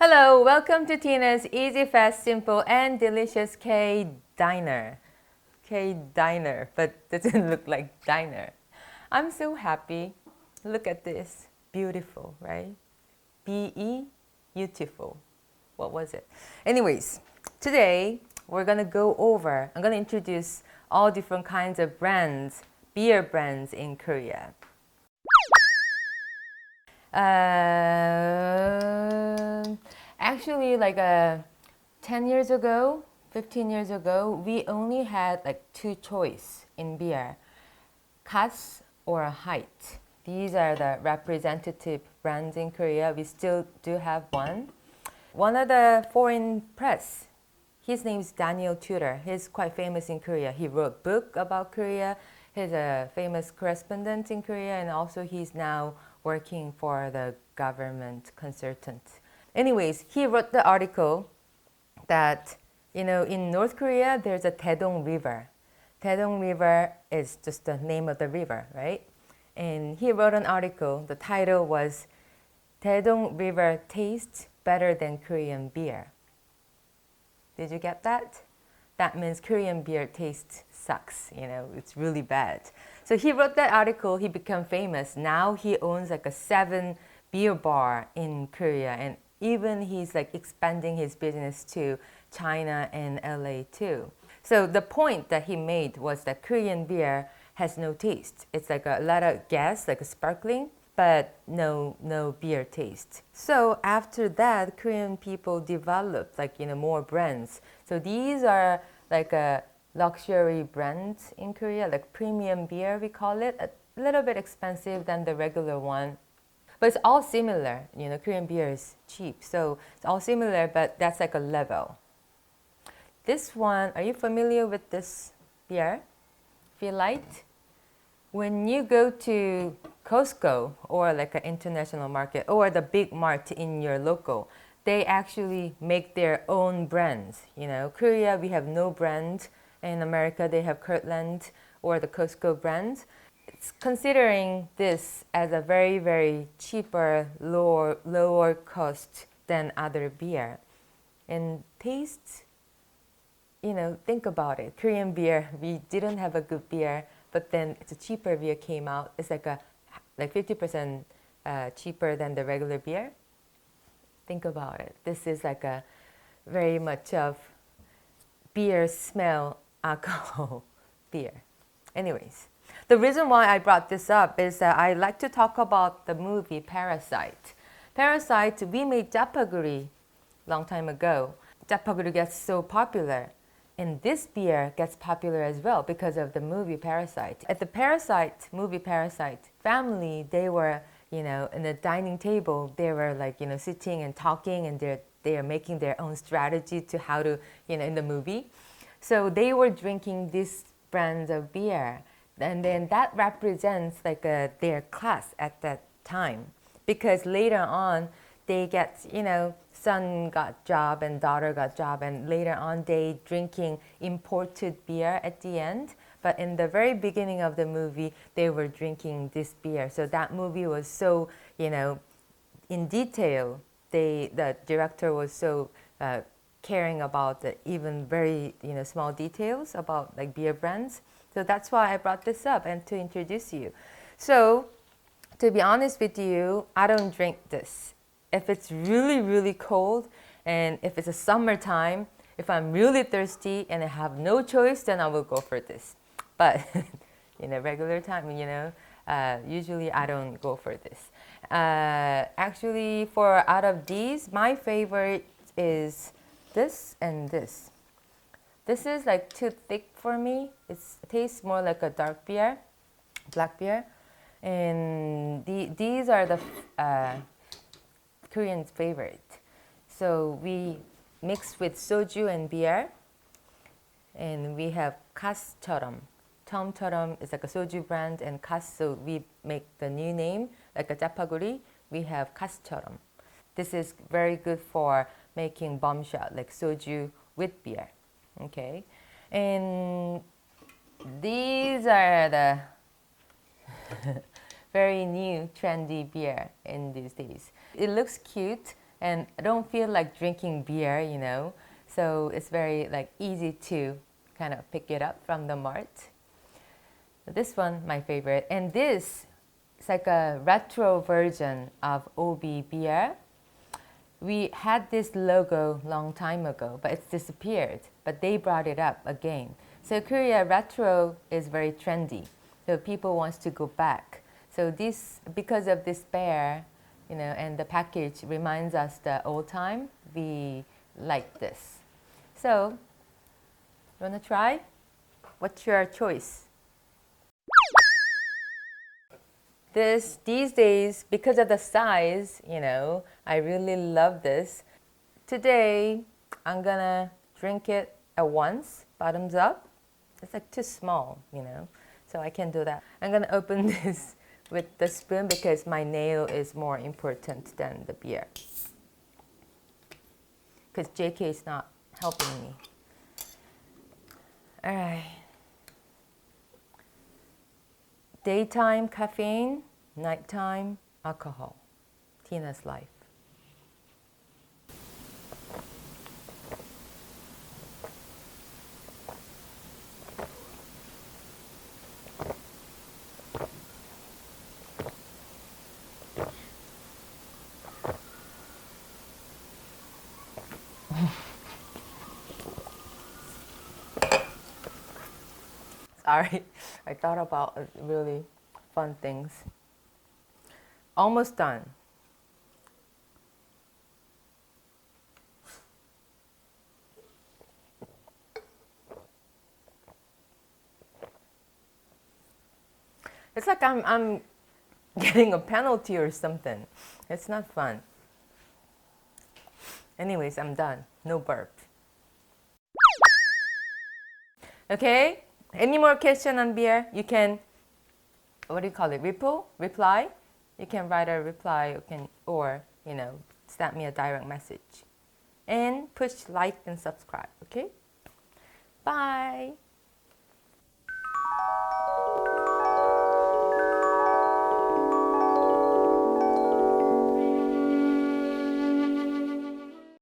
Hello, welcome to Tina's Easy, Fast, Simple, and Delicious K Diner. K Diner, but doesn't look like diner. I'm so happy. Look at this. Beautiful, right? B-E, beautiful. What was it? Anyways, today we're gonna I'm gonna introduce all different kinds of brands, beer brands in Korea. Actually, 10 years ago, 15 years ago, we only had like two choice in beer, Cass or Height. These are the representative brands in Korea. We still do have one. One of the foreign press, his name is Daniel Tudor. He's quite famous in Korea. He wrote a book about Korea. He's a famous correspondent in Korea, and also he's now working for the government consultant. Anyways, he wrote the article that, in North Korea, there's a Taedong River. Taedong River is just the name of the river, right? And he wrote an article. The title was Taedong River Tastes Better Than Korean Beer. Did you get that? That means Korean beer taste sucks, it's really bad. So he wrote that article, he became famous. Now he owns like a 7 beer bar in Korea, and even he's like expanding his business to China and LA too. So the point that he made was that Korean beer has no taste. It's like a lot of gas, like a sparkling, but no beer taste. So after that, Korean people developed more brands. So these are like a luxury brands in Korea, like premium beer we call it, a little bit expensive than the regular one. But it's all similar. Korean beer is cheap, so it's all similar, but that's like a level. This one, are you familiar with this beer? Feel light? When you go to Costco or like an international market or the big mart in your local, they actually make their own brands. Korea, we have no brand. In America, they have Kirtland or the Costco brand. It's considering this as a very, very cheaper, lower cost than other beer. And taste, think about it. Korean beer, we didn't have a good beer, but then it's a cheaper beer came out. It's like 50% cheaper than the regular beer. Think about it. This is like a very much of beer smell alcohol beer. Anyways, the reason why I brought this up is that I like to talk about the movie Parasite. Parasite, we made japaguri long time ago. Japaguri gets so popular. And this beer gets popular as well because of the movie Parasite. At the movie Parasite, family, they were, in the dining table, they were sitting and talking, and they are making their own strategy to how to, in the movie. So they were drinking this brand of beer. And then that represents their class at that time. Because later on, they get, son got job and daughter got job, and later on they drinking imported beer at the end. But in the very beginning of the movie, they were drinking this beer. So that movie was so, in detail. The director was so caring about the even very, small details about beer brands. So that's why I brought this up and to introduce you. So to be honest with you, I don't drink this. If it's really, really cold, and if it's a summertime, if I'm really thirsty and I have no choice, then I will go for this. But regular time, usually I don't go for this. Actually, for out of these, my favorite is this and this. This is too thick for me. It tastes more like a dark beer, black beer. And these are the Korean's favorite. So we mix with soju and beer, and we have kas처럼. 처음처럼 is like a soju brand, and kas, so we make the new name like a japaguri. We have kas처럼. This is very good for making bombshell, like soju with beer. Okay, and these are the very new trendy beer in these days. It looks cute, and I don't feel like drinking beer, you know. So it's very like easy to kind of pick it up from the mart. This one, my favorite. And this, it's like a retro version of OB beer. We had this logo long time ago, but it's disappeared. But they brought it up again. So Korea retro is very trendy. So people wants to go back. So this, because of this bear, you know, and the package reminds us the old time, we like this. So, you wanna try? What's your choice? These days, because of the size, you know, I really love this. Today, I'm gonna drink it at once, bottoms up. It's like too small, you know, so I can't do that. I'm gonna open this with the spoon because my nail is more important than the beer. Because JK is not helping me. All right. Daytime caffeine, nighttime alcohol. Tina's life. Sorry, I thought about really fun things. Almost done. It's like I'm getting a penalty or something. It's not fun. Anyways, I'm done. No burp. Okay? Any more question on beer? You can, what do you call it? Reply? You can write a reply or, you know, send me a direct message. And push like and subscribe, okay? Bye.